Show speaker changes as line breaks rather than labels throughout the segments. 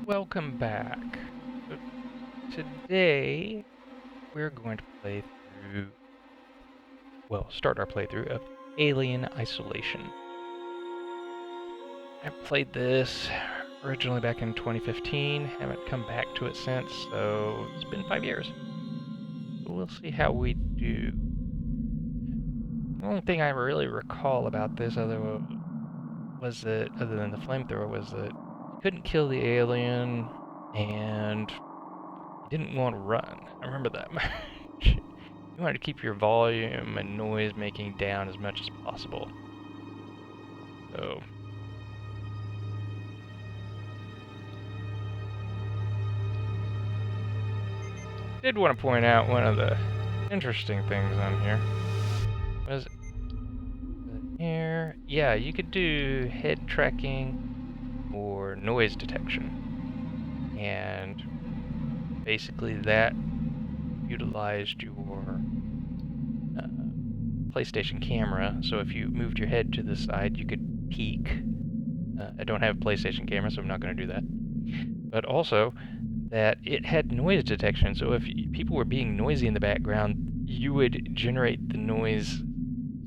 welcome back. So today we're going to play through, start our playthrough of Alien Isolation. I played this originally back in 2015, haven't come back to it since, so it's been 5 years. We'll see how we do. The only thing I really recall about this other than the flamethrower, was that you couldn't kill the alien and you didn't want to run. I remember that much. You wanted to keep your volume and noise making down as much as possible. So did want to point out one of the interesting things on here was here. Yeah, you could do head tracking or noise detection, and basically that utilized your PlayStation camera. So if you moved your head to the side, you could peek. I don't have a PlayStation camera, so I'm not going to do that. But also that it had noise detection, so if people were being noisy in the background, you would generate the noise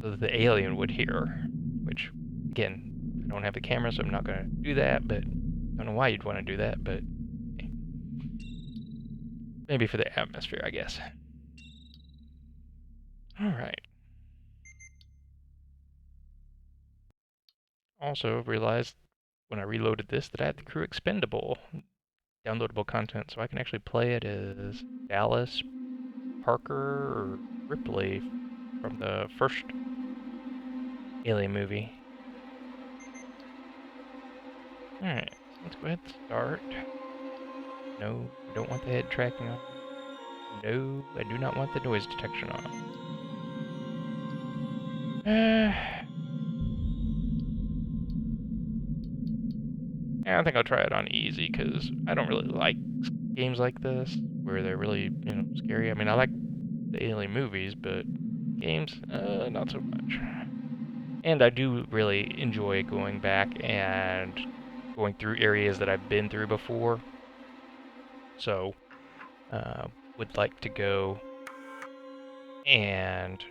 so that the alien would hear, which, again, I don't have the camera, so I'm not going to do that, but I don't know why you'd want to do that, but maybe for the atmosphere, I guess. Alright. Also realized when I reloaded this that I had the crew expendable downloadable content, so I can actually play it as Dallas, Parker, or Ripley from the first Alien movie. Alright, let's go ahead and start. No, I don't want the head tracking on. No, I do not want the noise detection on. Yeah, I think I'll try it on easy, because I don't really like games like this, where they're really, scary. I mean, I like the Alien movies, but games, not so much. And I do really enjoy going back and going through areas that I've been through before. So, would like to go and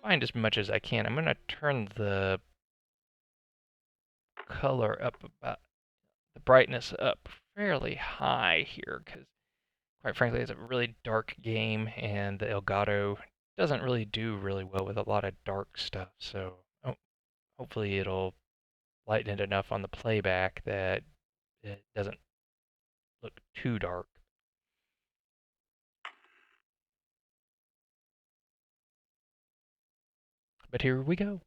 find as much as I can. I'm going to turn the color up, about the brightness up fairly high here, because quite frankly it's a really dark game, and the Elgato doesn't really do really well with a lot of dark stuff, so hopefully it'll lighten it enough on the playback that it doesn't look too dark. But here we go.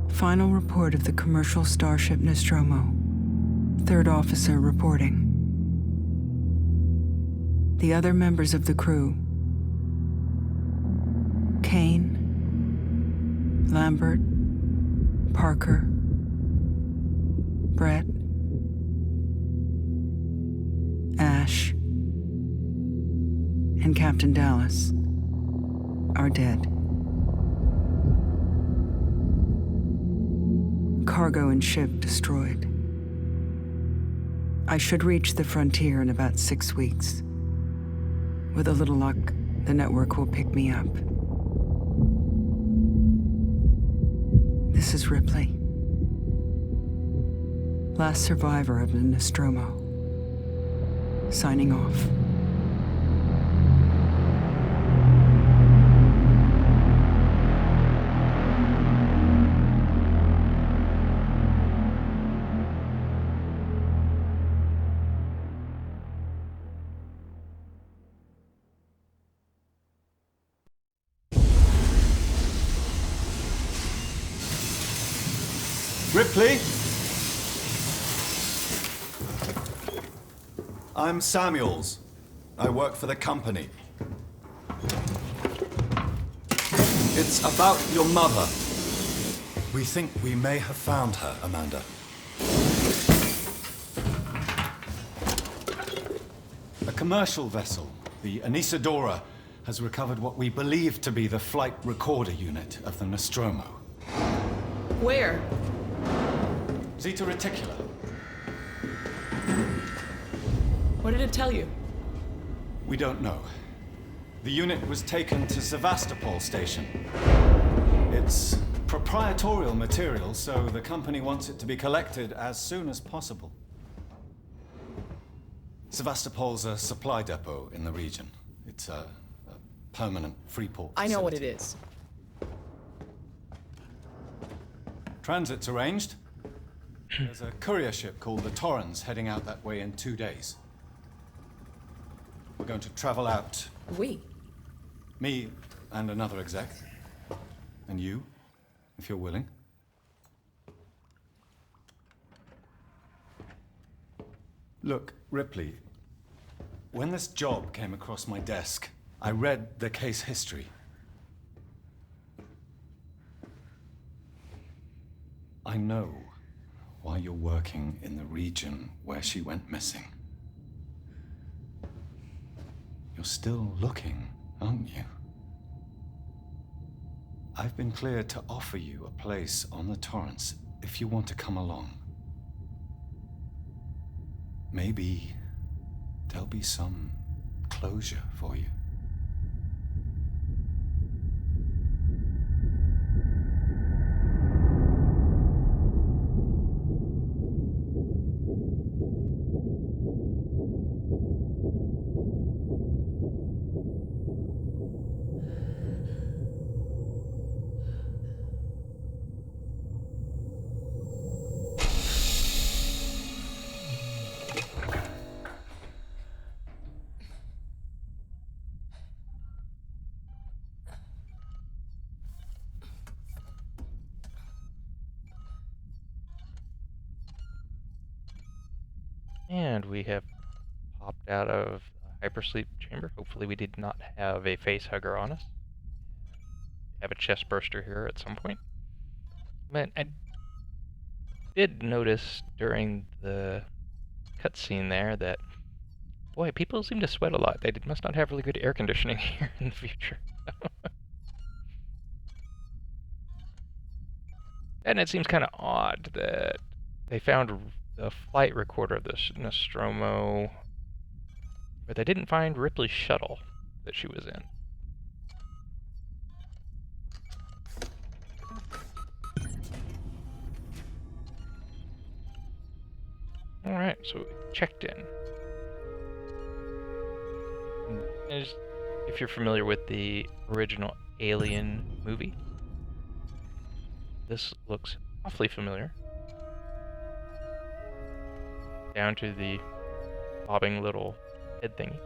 Final report of the commercial starship Nostromo. Third officer reporting. The other members of the crew: Kane, Lambert, Parker, Brett, Ash, and Captain Dallas are dead. Cargo and ship destroyed. I should reach the frontier in about 6 weeks. With a little luck, the network will pick me up. This is Ripley, last survivor of the Nostromo, signing off.
Ripley? I'm Samuels. I work for the company. It's about your mother. We think we may have found her, Amanda. A commercial vessel, the Anisadora, has recovered what we believe to be the flight recorder unit of the Nostromo.
Where?
Zeta Reticula.
What did it tell you?
We don't know. The unit was taken to Sevastopol station. It's proprietorial material, so the company wants it to be collected as soon as possible. Sevastopol's a supply depot in the region. It's a permanent free port
I know what it
facility.
is.
Transit's arranged. There's a courier ship called the Torrens heading out that way in 2 days. We're going to travel out.
We?
Me and another exec. And you, if you're willing. Look, Ripley, when this job came across my desk, I read the case history. I know why you're working in the region where she went missing. You're still looking, aren't you? I've been cleared to offer you a place on the Torrens if you want to come along. Maybe there'll be some closure for you.
And we have popped out of the hypersleep chamber. Hopefully we did not have a face hugger on us. Have a chest burster here at some point. But I did notice during the cutscene there that, boy, people seem to sweat a lot. They must not have really good air conditioning here in the future. And it seems kind of odd that they found the flight recorder of this Nostromo, but they didn't find Ripley's shuttle that she was in. Alright, so we checked in. If you're familiar with the original Alien movie, this looks awfully familiar. Down to the bobbing little head thingy.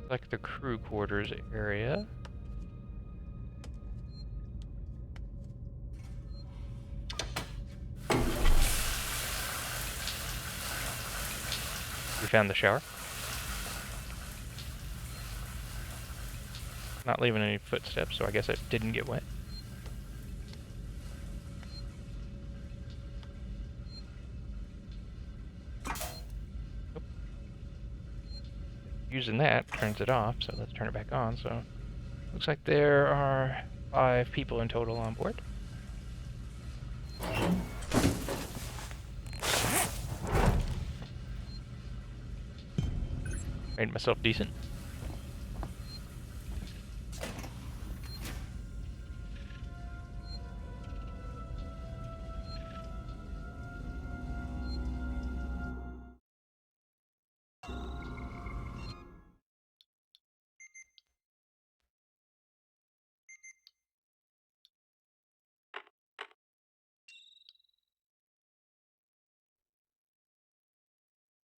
Like the crew quarters area. We found the shower. Not leaving any footsteps, so I guess it didn't get wet. Using that turns it off, so let's turn it back on. So looks like there are 5 people in total on board. Made myself decent.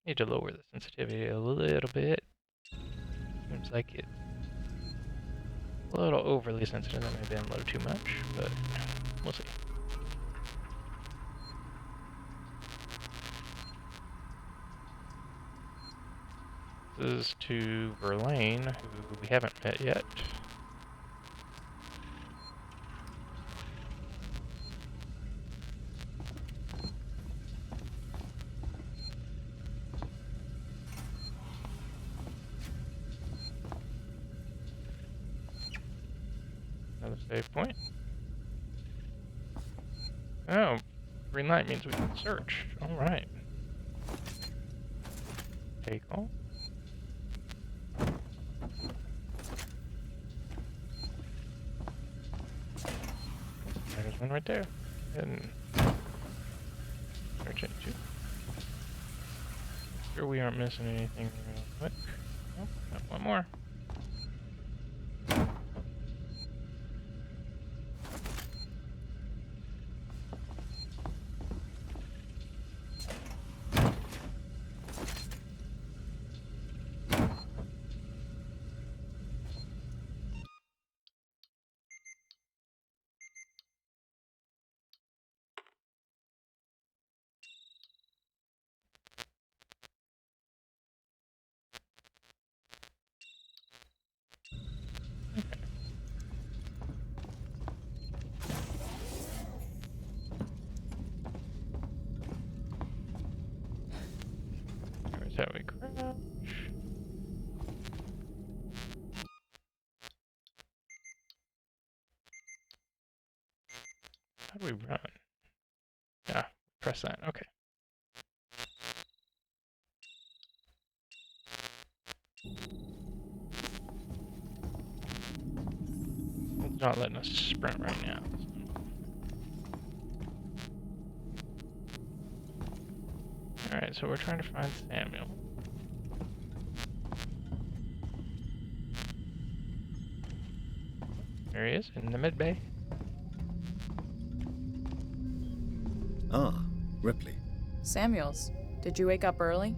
Need to lower the sensitivity a little bit. Seems like it's a little overly sensitive. That may have been a little too much, but we'll see. This is to Verlaine, who we haven't met yet. Another save point. Oh, green light means we can search. Alright. Take all. There's one right there. And search it too. Make sure we aren't missing anything real quick. Oh, got one more. Here's how we crouch. How do we run? Yeah, press that. Okay. It's not letting us sprint right now. Alright, so we're trying to find Samuel. There he is, in the mid bay.
Ah, Ripley.
Samuels, did you wake up early?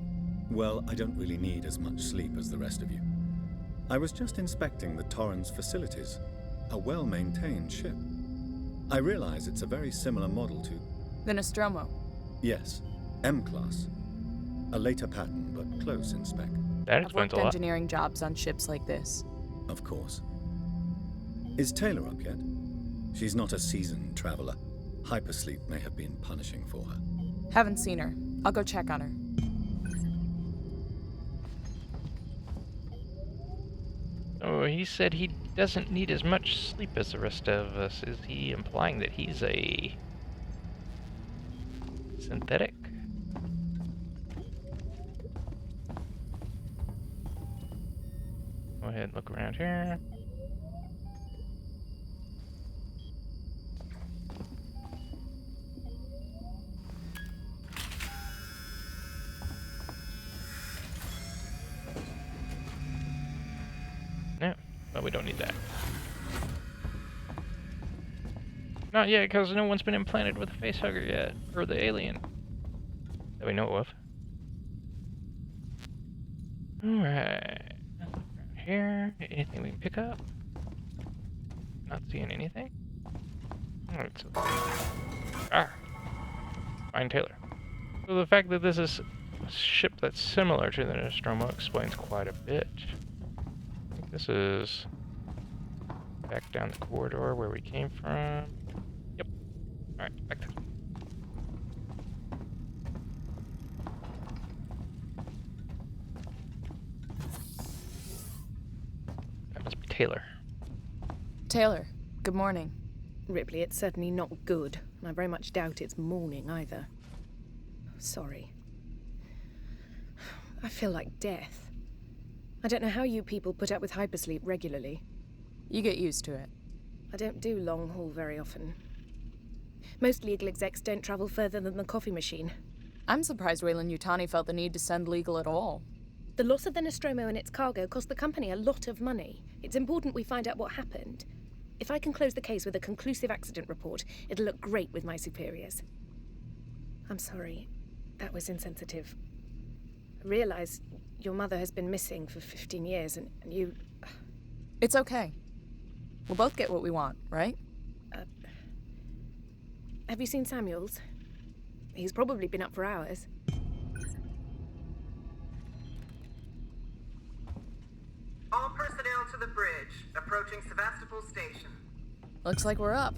Well, I don't really need as much sleep as the rest of you. I was just inspecting the Torrens facilities. A well-maintained ship. I realize it's a very similar model to...
The Nostromo.
Yes, M-Class. A later pattern, but close in spec.
That
I've
explains
worked
a lot.
engineering jobs on ships like this.
Of course. Is Taylor up yet? She's not a seasoned traveler. Hypersleep may have been punishing for her.
Haven't seen her. I'll go check on her.
Oh, he said he doesn't need as much sleep as the rest of us. Is he implying that he's a synthetic? Go ahead and look around here. No, but we don't need that. Not yet, because no one's been implanted with a facehugger yet, or the alien that we know of. Alright. Here, anything we can pick up? Not seeing anything. Alright, so. Find Taylor. So the fact that this is a ship that's similar to the Nostromo explains quite a bit. I think this is back down the corridor where we came from. Yep. Alright, back there. That must be Taylor.
Taylor, good morning.
Ripley, it's certainly not good, and I very much doubt it's morning either. Sorry. I feel like death. I don't know how you people put up with hypersleep regularly.
You get used to it.
I don't do long haul very often. Most legal execs don't travel further than the coffee machine.
I'm surprised Weyland-Yutani felt the need to send legal at all.
The loss of the Nostromo and its cargo cost the company a lot of money. It's important we find out what happened. If I can close the case with a conclusive accident report, it'll look great with my superiors. I'm sorry. That was insensitive. I realise your mother has been missing for 15 years, and you...
It's okay. We'll both get what we want, right?
Have you seen Samuels? He's probably been up for hours.
All personnel to the bridge, approaching Sevastopol Station.
Looks like we're up.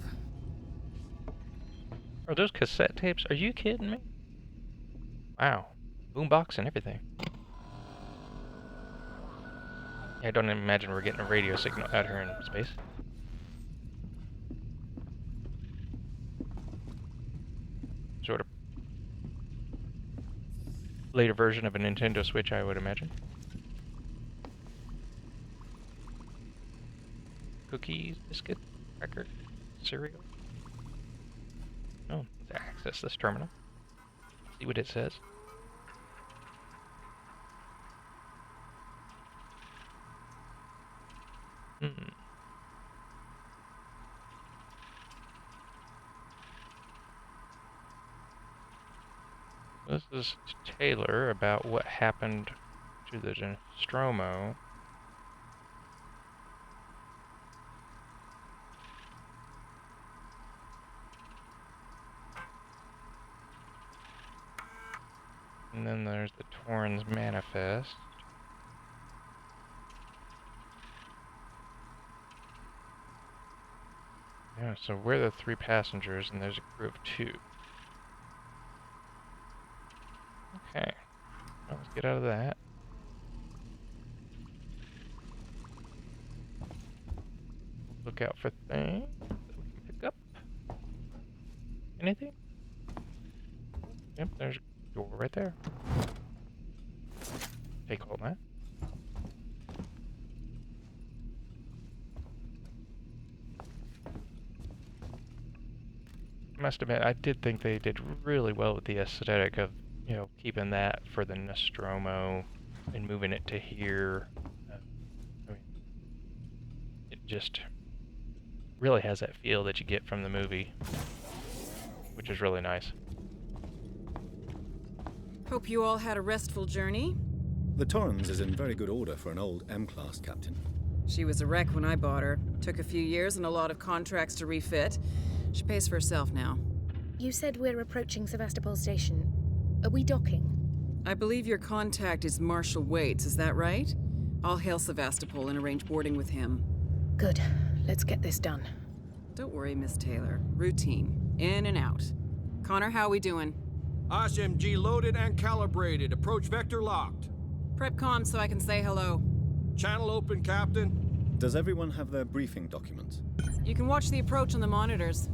Are those cassette tapes? Are you kidding me? Wow. Boombox and everything. Yeah, I don't imagine we're getting a radio signal out here in space. Sort of later version of a Nintendo Switch, I would imagine. Cookies, biscuit, cracker, cereal. Oh, let's access this terminal. See what it says. This is Taylor about what happened to the Nostromo. And then there's the Torrens Manifest. Yeah, so we're the 3 passengers and there's a crew of 2. Okay, well, let's get out of that. Look out for things that we can pick up. Anything? Yep, there's a door right there. Take hold of that. I must admit, I did think they did really well with the aesthetic of, you know, keeping that for the Nostromo and moving it to here. I mean, it just really has that feel that you get from the movie, which is really nice.
Hope you all had a restful journey.
The Torrens is in very good order for an old M-class captain.
She was a wreck when I bought her. Took a few years and a lot of contracts to refit. She pays for herself now.
You said we're approaching Sevastopol Station. Are we docking?
I believe your contact is Marshal Waits, is that right? I'll hail Sevastopol and arrange boarding with him.
Good. Let's get this done.
Don't worry, Miss Taylor. Routine. In and out. Connor, how we doing?
SMG loaded and calibrated. Approach vector locked.
Prep comm so I can say hello.
Channel open, Captain.
Does everyone have their briefing documents?
You can watch the approach on the monitors.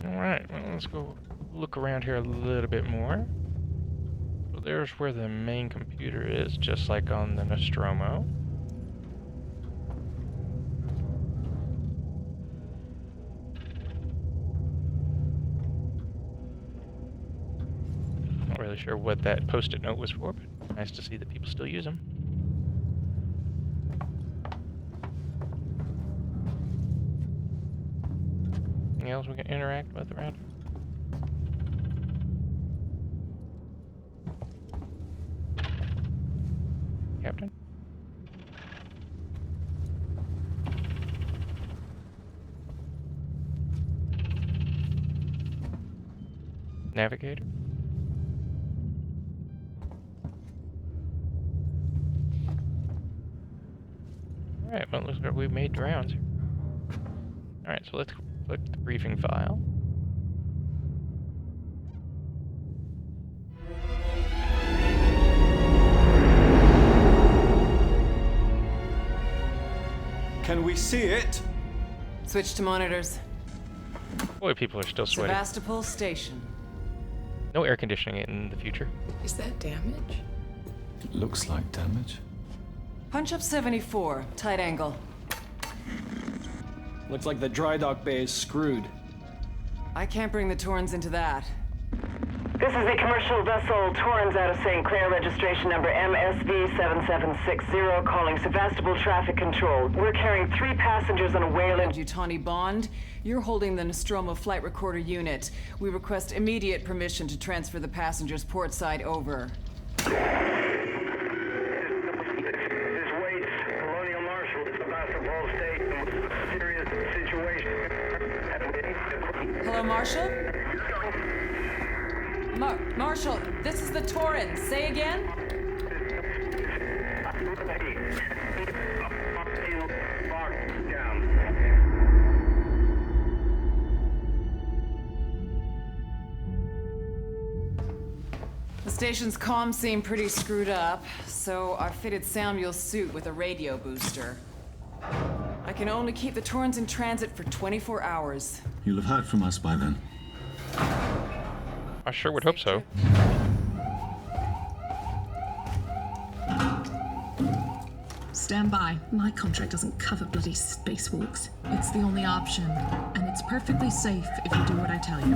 Alright, well, let's go look around here a little bit more. So there's where the main computer is, just like on the Nostromo. Not really sure what that post-it note was for, but nice to see that people still use them. Anything else we can interact with around here? Captain? Navigator? Alright, well it looks like we've made rounds here. Alright, so let's click the briefing file.
Can we see it?
Switch to monitors.
Boy, people are still sweating.
Sevastopol Station.
No air conditioning in the future.
Is that damage?
It looks like damage.
Punch up 74, tight angle.
Looks like the dry dock bay is screwed.
I can't bring the Torrens into that.
This is the commercial vessel Torrens out of St. Clair, registration number MSV7760, calling Sevastopol Traffic Control. We're carrying 3 passengers on a Wayland...
Yutani Bond, you're holding the Nostromo flight recorder unit. We request immediate permission to transfer the passengers portside over.
This Waits, Colonial Marshal, Sevastopol State, serious situation.
Hello, Marshal? Marshal, this is the Torrens. Say again? The station's comms seem pretty screwed up, so I fitted Samuel's suit with a radio booster. I can only keep the Torrens in transit for 24 hours.
You'll have heard from us by then.
I sure would hope so.
Stand by. My contract doesn't cover bloody spacewalks. It's the only option, and it's perfectly safe if you do what I tell you.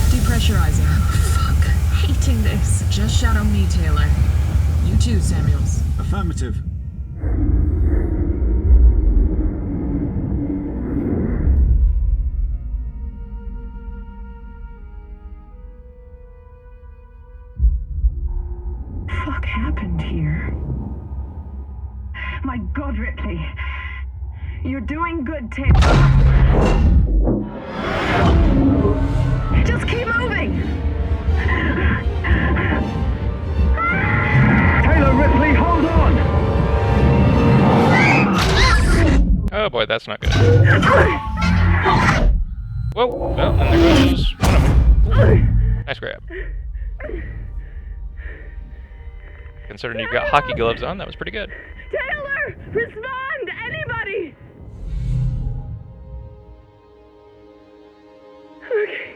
Depressurizing. Oh, fuck. Hating this. Just shadow me, Taylor. You too, Samuels.
Affirmative.
Fuck happened here? My God, Ripley. You're doing good, Taylor. Just keep moving!
Taylor, Ripley, hold on!
Oh boy, that's not good. Whoa! Well, and there goes one of them. Ooh, nice grab. Considering you've got hockey gloves on, that was pretty good.
Taylor! Respond! Anybody! Okay.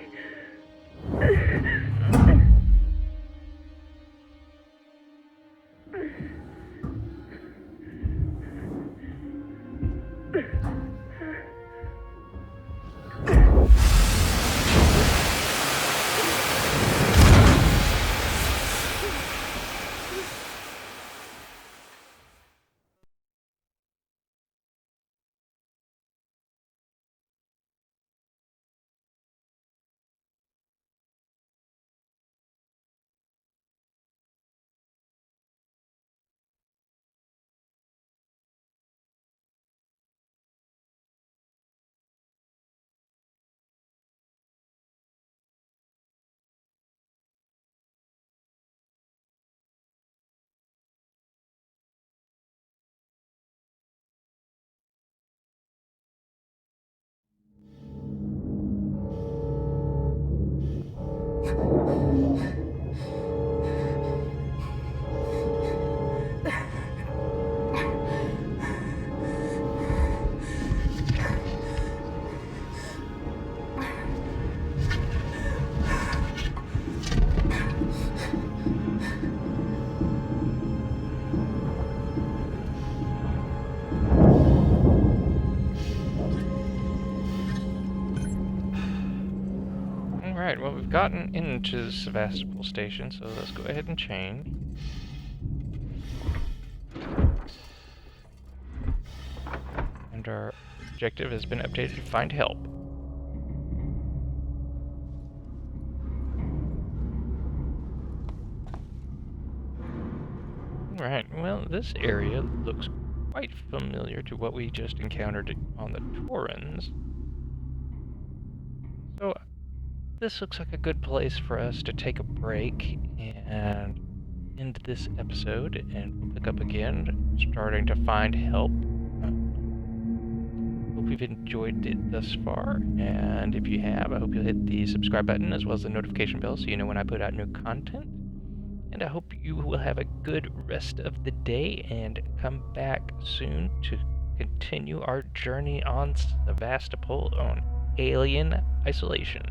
Alright, well, we've gotten into Sevastopol Station, so let's go ahead and chain. And our objective has been updated to find help. Alright, well, this area looks quite familiar to what we just encountered on the Torrens. So, this looks like a good place for us to take a break and end this episode, and we'll pick up again, starting to find help. Hope you've enjoyed it thus far, and if you have, I hope you'll hit the subscribe button as well as the notification bell so you know when I put out new content. And I hope you will have a good rest of the day and come back soon to continue our journey on Sevastopol on Alien Isolation.